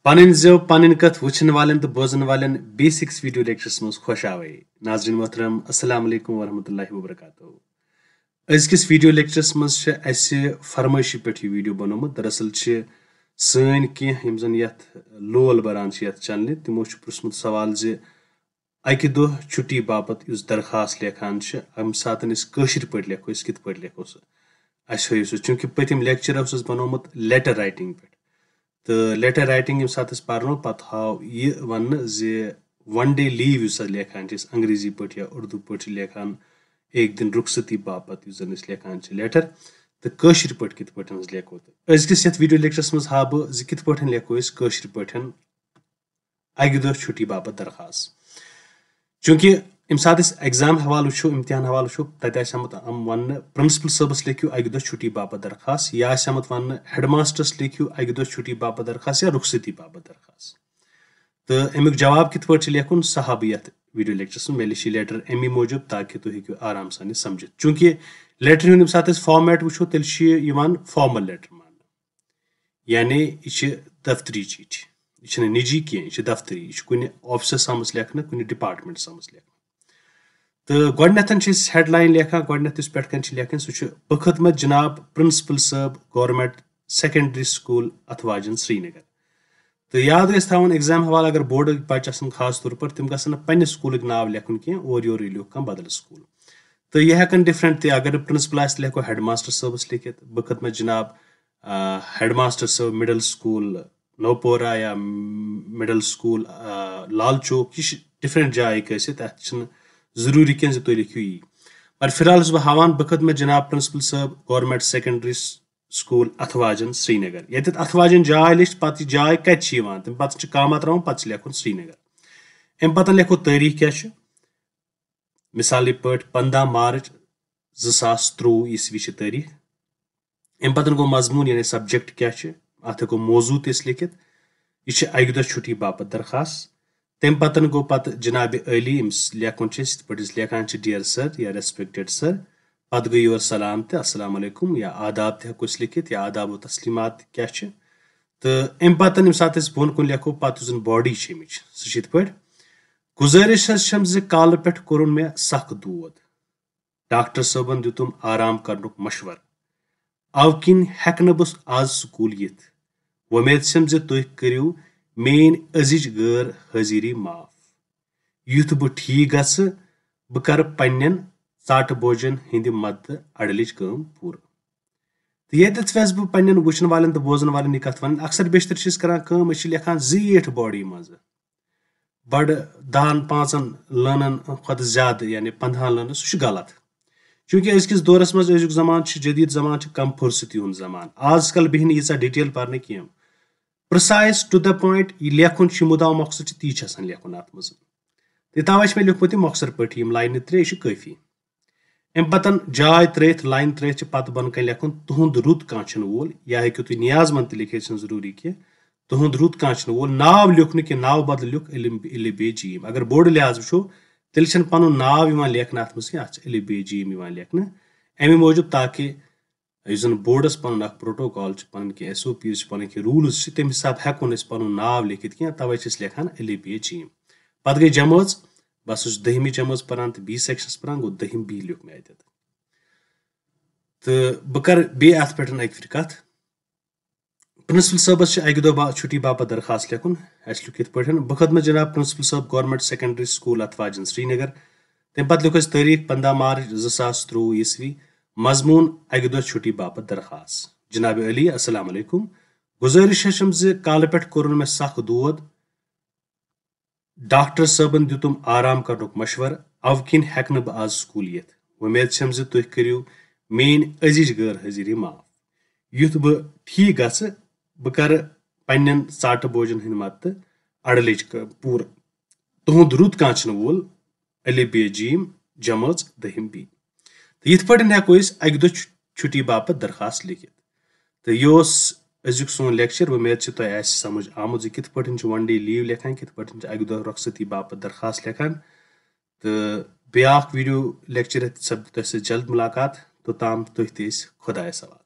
पन जो पन कथ वुचन वालन तो बोजन वालन बेसिक्स वीडियो लेक्चर्स मज खुश आवे। नाजरीन मोहतरम अस्सलाम वालेकुम वरहमतुल्लाहि वबरकातुहू। अजकिस वीडियो लेक्चर्स मज फरमाइशी पे वीडियो बनोमुत। दरअसल सन कह यम यथ लोल बरान यथ चलने तिमो पुछमुत सवाल जे अकि दह छुट्टी बापत उस दरखास्त लेखान अम सात कशिर पे लेखो कित पे लेखो सह हयु सह चूंकि पतिम लेक्चर बनोमुत लेटर राइटिंग पे तो लेटर राइटिंग सात पर्नो पत हाव यह वन जे वन डे लीव लेखान अंग्रेजी पे या उर्दू पे लेखान एक दिन रुखसती बापत लेखान लेटर तो कशिर पे कित पे लेखो तो अजकिस यथ वीडियो लेक्चरस मज हा बह कित पे लेखो कशिर पे अकि दह छुट्टी बापत दरखास्त। चूंकि यम सात एग्जाम हवाल वो इम्तिहान हवाल वो तत वन प्रिंसिपल सबस लिखियो अकि दह छुट्टी बापत दरखास्त या वन हेडमास्टरस लिखियो अकि दह छुट्टी बापत दरखास्त या रुखसती बापत दरखास्त। तो अमुक जवाब कित पे लेखुन सह हा बह यथ वीडियो लेक्चरस मे लिखी लेटर अमी मूजूब ताकि तुम हेको आराम सान समझित। चूंकि लेटर हूं सात फॉर्मेट वो तेल फॉर्मल लेटर मान यानी यह दफ्तरी चिट्ठी यह निजी कह दफ्तरी यह कुन ऑफिस समझ लेखना कुन डिपार्टमेंट समझ लेखना। तो गोडनथन हेडलाइन लेखान गोडनथ पे लेखन सह बखदमत जनाब प्रिंसिपल साहब गवर्नमेंट सेकेंडरी स्कूल अथवाजन श्रीनगर। तो याद गन एग्जाम हवाल अगर बोर्ड बच्चे खास तौर पर तिम गन पे स्कूल नाव लेखन कह और योर लिख कह बदल स्कूल। तो यह हेकन डिफरेंट अगर प्रिंसिपल लेखो हेड मास्टर सबस लिखित बखदमत जनाब हेड मास्टर साहब मिडल स्कूल नौपोरा या मिडल स्कूल लाल चौक यह डिफरेंट जाए कह जरूरी कह तुम लिखियो यी पर फिलहाल बह हावान बखदमत जनाब प्रिंसिपल साहब गवर्नमेंट सेकेंडरी स्कूल अथवाजन श्रीनगर ये अथवाजन जाए लिख पे जाए कत तम पे कामा त्रावन पे लेखुन श्रीनगर। अम पे लेखो तारीख क्या मिसाल पे 15 मार्च 2023 ईस्वी तारीख। अम पे गो मजमून यानी सब्जेक्ट क्या अत हेको मौजू तस लिखित यह अकि दह छुट्टी बापत दरखास्त। तम पे गो पे जनाब अली लेखुन लेखान डियर सर या रेस्पेक्टेड सर पे गई योर सलाम तो अस्सलाम वालेकुम या आदाब तक लिखित या आदाब तस्लीमात क्या। तो अम पे सात बोन कुन लेखो पे बॉडी सह पे गुजारिश कल पे कोरुन मे सख दोद डॉक्टर साहबन दितुम आराम करनुक मशवर अव किन हेक बह आज स्कूल यिथ वमेद तुम करियो मेन अजिज गैर हाजिरी माफ युथ बह ठीक गस बह कर पन्न चाट बोजन हिंद मद अड़लिच कम पूर। तो ये वेस बह पन्न वुचन वालन तो बोजन वालन यह कथ वन अक्सर बेशतर कर लेखान जीठ बॉडी मज बड़ 10-5 लर्नन खुद ज्यादा यानी 15 लर्नन सह गलत। चूंकि अजकिस दौरस मज अजुक जमान जदीद जमान कम फुर्सती हुंद जमान आजकल बिहन यीचा डिटेल पर कह प्रिसाइज टू द पॉइंट यह लेखुन मुदा मकसद ती लेखुन अत मज तवे मे लिखमुत मकसर पे लाइन 3 यह काफी। अम पे जाय त्रिथ लाइन त्रिथ पे बन कन लेखुन तुंद रुत कह वोल या हेको तुम नियाजमन लिखित जरूरी कह तुंद रुत कह वोल नाव लिख कि नाव बदल लिख अलिफ बे जीम। अगर बोर्ड लिहाज वो तेल पन नाव लेखन अत मज अलिफ बे जीम लेखन अमे मूजूब ताकि जन बोर्डस पन प्रोटोकॉल पन SOPs पन रूल्स तम हिसाब हेकुन पन नाव लिखित कह तवे लेखान अलिफ बे जीम। पे गई जमज बस 10वीं जमज पान तो बी सेक्शनस पान गो 10 बी लिख मे अत। तो बह कर बे अत पे अक फिर कथ प्रिंसिपल साहबस अकि दह छुट्टी बापत दरखास्त लेखुन लिख यथ पे बखदमत जनाब प्रिंसिपल साहब गवर्नमेंट सेकेंडरी स्कूल अथवाजन श्रीनगर। तम पे लिख तारीख 15 मार्च 2023 ईस्वी मजमून अकि दह छुट्टी बापत दरखास्त जनाब अली अस्सलाम वालेकुम गुजारिश कल पे कोरुन मे सख दोद डॉक्टर साहबन दितुम आराम करनुक मशवर अव किन हेक बह आज स्कूल यिथ उम्मीद तुम करियो मेन अजिज गैर हाजिरी माफ युथ बह ठीक गस बह कर पन्न चाट बोजन हिंद मद अड़लिच पूर तुंद रुत कह वोल अलिफ बे जीम जमज 10 बी। तो यथ पे हेको अकि दह छुट्टी बापत दरखास्त लिखित। तो यह अजुक सोन लेक्चर उम्मीद तुम समझ आमुत कित पे वन डे लीव लेखान कित पे अकि दह रुखसती बापत दरखास्त लेखान। तो ब्याख वीडियो लेक्चर सपद तुम जल्द मुलाकात तोताम तुह खुदायस हवाल।